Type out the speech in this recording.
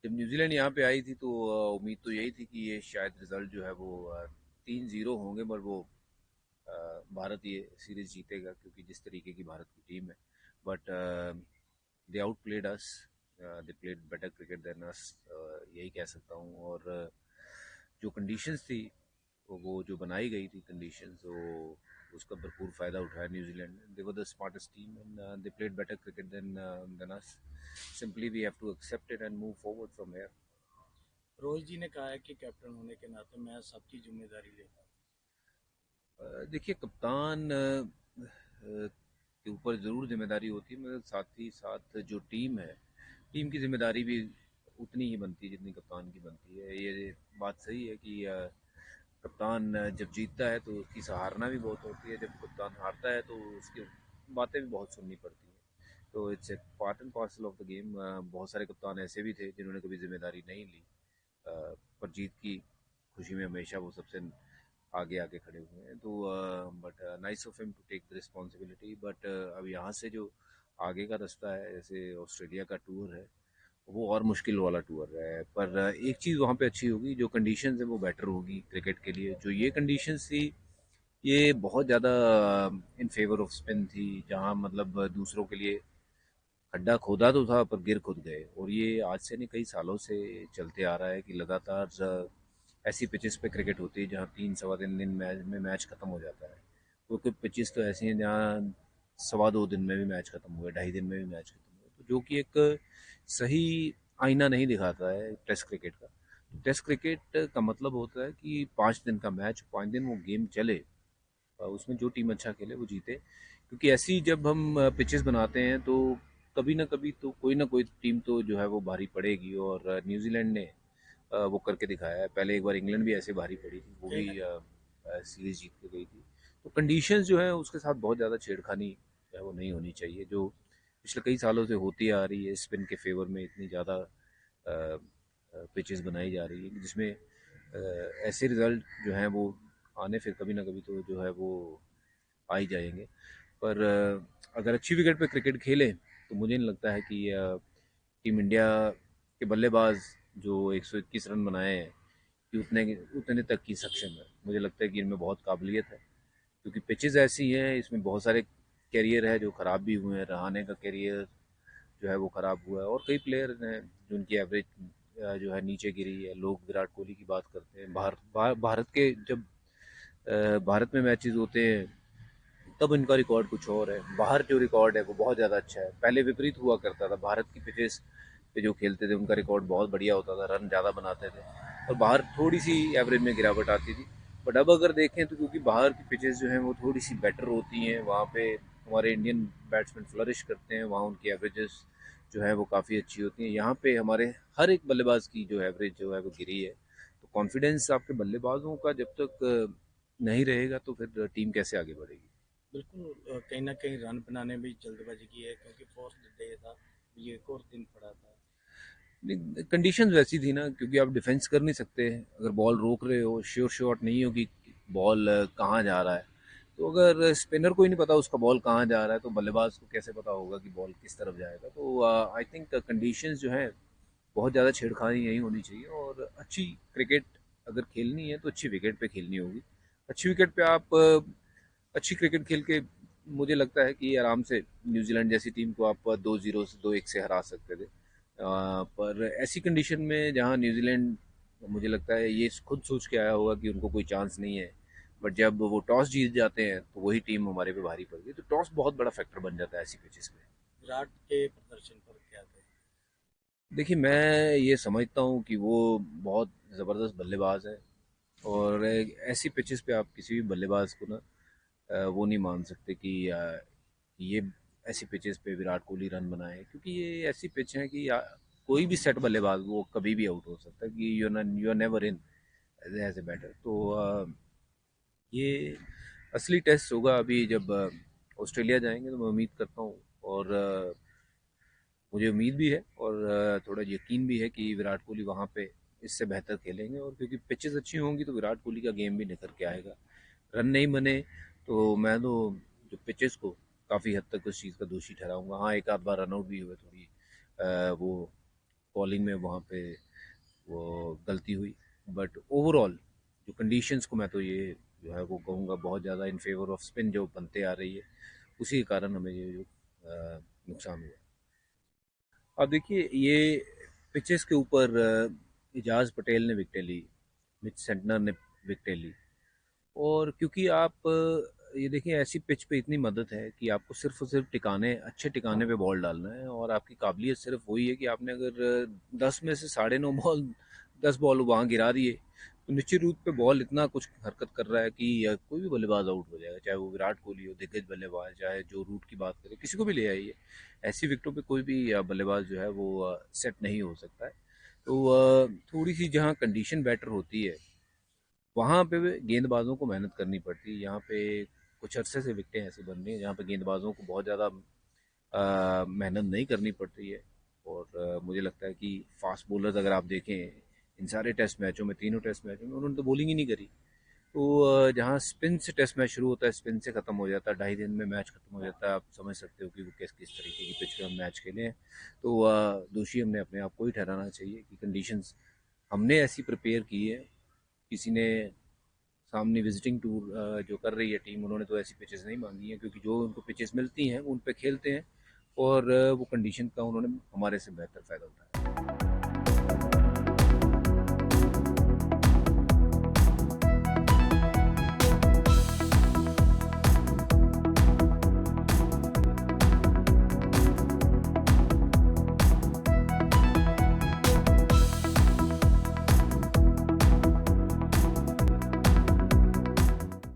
जब न्यूजीलैंड यहाँ पे आई थी तो उम्मीद तो यही थी कि ये शायद रिजल्ट जो है वो 3-0 होंगे, पर वो भारत ये सीरीज जीतेगा क्योंकि जिस तरीके की भारत की टीम है। But they out played us, they played better cricket than अस, यही कह सकता हूँ। और जो कंडीशंस थी, तो वो जो बनाई गई थी कंडीशंस, वो उसका भरपूर फ़ायदा उठाया न्यूजीलैंड ने। They were the smartest team and they played better cricket than us. Simply we have to accept it and move forward from here. Rohit ji ने कहा है कि कैप्टन होने के नाते मैं सबकी जिम्मेदारी लेता हूँ। देखिए, कप्तान के ऊपर ज़रूर जिम्मेदारी होती है, मगर साथ ही साथ जो टीम है, टीम की जिम्मेदारी भी उतनी ही बनती है जितनी कप्तान की बनती है। ये बात सही है कि कप्तान जब जीतता है तो उसकी सराहना भी बहुत होती है, जब कप्तान हारता है तो उसकी बातें भी बहुत सुननी पड़ती हैं। तो it's a part and parcel of the game. बहुत सारे कप्तान ऐसे भी थे जिन्होंने कभी जिम्मेदारी नहीं ली, पर जीत की खुशी में हमेशा वो सबसे आगे आके खड़े हुए हैं। तो but nice of him to take the responsibility. But अब यहाँ से जो आगे का रास्ता है, जैसे ऑस्ट्रेलिया का टूर है, वो और मुश्किल वाला टूर है। पर एक चीज़ वहाँ पे अच्छी होगी, जो कंडीशंस है वो बेटर होगी क्रिकेट के लिए। जो ये कंडीशंस थी, ये बहुत ज़्यादा इन फेवर ऑफ स्पिन थी, जहाँ मतलब दूसरों के लिए खड्डा खोदा तो था पर गिर खुद गए। और ये आज से नहीं, कई सालों से चलते आ रहा है कि लगातार ऐसी पिचेस पे क्रिकेट होती है जहाँ 3 सवा 3 दिन मैच में मैच खत्म हो जाता है। तो कुछ पिचेस तो ऐसी हैं जहाँ 2.25 दिन में भी मैच खत्म हुए, 2.5 दिन में भी मैच खत्म हुए, तो जो कि एक सही आईना नहीं दिखाता है टेस्ट क्रिकेट का। टेस्ट क्रिकेट का मतलब होता है कि 5 दिन का मैच, 5 दिन वो गेम चले, उसमें जो टीम अच्छा खेले वो जीते। क्योंकि ऐसी जब हम पिचेस बनाते हैं तो कभी ना कभी तो कोई ना कोई टीम तो जो है वो भारी पड़ेगी। और न्यूजीलैंड ने वो करके दिखाया है। पहले एक बार इंग्लैंड भी ऐसे भारी पड़ी थी, वो कहीं भी ना सीरीज जीत के गई थी। तो कंडीशंस जो है उसके साथ बहुत ज़्यादा छेड़खानी जो है वो नहीं होनी चाहिए, जो पिछले कई सालों से होती आ रही है। स्पिन के फेवर में इतनी ज़्यादा पिचेस बनाई जा रही है जिसमें ऐसे रिजल्ट जो हैं वो आने फिर कभी ना कभी तो जो है वो आ ही जाएंगे। पर अगर अच्छी विकेट पे क्रिकेट खेलें तो मुझे नहीं लगता है कि टीम इंडिया के बल्लेबाज जो 121 रन बनाए हैं कि उतने तक की सक्षम है। मुझे लगता है कि इनमें बहुत काबिलियत है, क्योंकि पिचेस ऐसी हैं, इसमें बहुत सारे कैरियर है जो ख़राब भी हुए हैं। रहाणे का कैरियर जो है वो ख़राब हुआ है, और कई प्लेयर हैं जिनकी एवरेज जो है नीचे गिरी है। लोग विराट कोहली की बात करते हैं। भारत के जब भारत में मैचेस होते हैं तब इनका रिकॉर्ड कुछ और है। बाहर जो रिकॉर्ड है वो बहुत ज़्यादा अच्छा है। पहले विपरीत हुआ करता था, भारत की पिचेस पे जो खेलते थे उनका रिकॉर्ड बहुत बढ़िया होता था, रन ज़्यादा बनाते थे, और बाहर थोड़ी सी एवरेज में गिरावट आती थी। बट अब अगर देखें तो क्योंकि बाहर की पिचेस जो हैं वो थोड़ी सी बेटर होती हैं, वहाँ पे हमारे इंडियन बैट्समैन फ्लरिश करते हैं, वहाँ उनकी एवरेजेस जो है वो काफ़ी अच्छी होती हैं। यहाँ पे हमारे हर एक बल्लेबाज की जो एवरेज जो है वो गिरी है। तो कॉन्फिडेंस आपके बल्लेबाजों का जब तक नहीं रहेगा तो फिर टीम कैसे आगे बढ़ेगी। बिल्कुल कहीं ना कहीं रन बनाने में भी जल्दबाजी की है क्योंकि फोर्थ डे था, ये एक और दिन पड़ा था। कंडीशन वैसी थी ना, क्योंकि आप डिफेंस कर नहीं सकते। अगर बॉल रोक रहे हो, श्योर शॉट नहीं हो कि बॉल कहाँ जा रहा है। तो अगर स्पिनर को ही नहीं पता उसका बॉल कहाँ जा रहा है, तो बल्लेबाज को कैसे पता होगा कि बॉल किस तरफ जाएगा। तो आई थिंक कंडीशंस जो हैं बहुत ज़्यादा छेड़खानी नहीं होनी चाहिए। और अच्छी क्रिकेट अगर खेलनी है तो अच्छी विकेट पे खेलनी होगी। अच्छी विकेट पे आप अच्छी क्रिकेट खेल के मुझे लगता है कि आराम से न्यूजीलैंड जैसी टीम को आप 2-0 से 2-1 से हरा सकते थे। पर ऐसी कंडीशन में जहां न्यूजीलैंड, मुझे लगता है ये खुद सोच के आया होगा कि उनको कोई चांस नहीं है, बट जब वो टॉस जीत जाते हैं तो वही टीम हमारे पे भारी पड़ गई। तो टॉस बहुत बड़ा फैक्टर बन जाता है ऐसी पिचेस में। विराट के प्रदर्शन पर क्या कहें। देखिए, मैं ये समझता हूँ कि वो बहुत ज़बरदस्त बल्लेबाज है। और ऐसी पिचेस पे आप किसी भी बल्लेबाज को ना वो नहीं मान सकते कि ये ऐसी पिचेस पे विराट कोहली रन बनाए, क्योंकि ये ऐसी पिच है कि कोई भी सेट बल्लेबाज वो कभी भी आउट हो सकता है, कि you are never in as a batter. तो ये असली टेस्ट होगा अभी जब ऑस्ट्रेलिया जाएंगे, तो मैं उम्मीद करता हूँ, और मुझे उम्मीद भी है और थोड़ा यकीन भी है कि विराट कोहली वहाँ पे इससे बेहतर खेलेंगे। और क्योंकि पिचेस अच्छी होंगी तो विराट कोहली का गेम भी निखर के आएगा। रन नहीं बने तो मैं तो जो पिचेस को काफ़ी हद तक उस चीज़ का दोषी ठहराऊंगा। हाँ, एक आध बार रन आउट भी हुए, थोड़ी वो बॉलिंग में वहाँ पे वो गलती हुई। बट ओवरऑल जो कंडीशंस को मैं तो ये जो है वो कहूँगा बहुत ज़्यादा इन फेवर ऑफ स्पिन जो बनते आ रही है, उसी के कारण हमें ये जो नुकसान हुआ। अब देखिए ये पिचेस के ऊपर एजाज पटेल ने विकेटें ली, मिच सेंटनर ने विकेटें ली। और क्योंकि आप ये देखिए ऐसी पिच पे इतनी मदद है कि आपको सिर्फ और सिर्फ टिकाने अच्छे टिकाने पे बॉल डालना है, और आपकी काबिलियत सिर्फ वही है कि आपने अगर 10 में से 9.5 बॉल 10 बॉल वहाँ गिरा दिए तो निश्चित रूप पे बॉल इतना कुछ हरकत कर रहा है कि कोई भी बल्लेबाज आउट हो जाएगा, चाहे वो विराट कोहली हो दिग्गज बल्लेबाज, चाहे जो रूट की बात करें, किसी को भी ले आइए, ऐसी विकेटों पे कोई भी बल्लेबाज जो है वो सेट नहीं हो सकता है। तो थोड़ी सी जहाँ कंडीशन बेटर होती है वहाँ पे गेंदबाजों को मेहनत करनी पड़ती है। यहाँ पे कुछ अरसे से विकेटें ऐसे बन रही हैं जहाँ पे गेंदबाजों को बहुत ज़्यादा मेहनत नहीं करनी पड़ती है। और मुझे लगता है कि फास्ट बॉलर्स अगर आप देखें इन सारे टेस्ट मैचों में, तीनों टेस्ट मैचों में उन्होंने तो बॉलिंग ही नहीं करी। तो जहाँ स्पिन से टेस्ट मैच शुरू होता है, स्पिन से ख़त्म हो जाता है, 2.5 दिन में मैच ख़त्म हो जाता है। आप समझ सकते हो कि वो किस किस तरीके की पिच पे हम मैच खेले हैं। तो दोषी हमने अपने आप को ही ठहराना चाहिए कि कंडीशंस हमने ऐसी प्रिपेयर की है। किसी ने सामने विजिटिंग टूर जो कर रही है टीम, उन्होंने तो ऐसी पिचेस नहीं मांगी हैं, क्योंकि जो उनको पिचेस मिलती हैं उन पे खेलते हैं, और वो कंडीशन का उन्होंने हमारे से बेहतर फ़ायदा उठाया।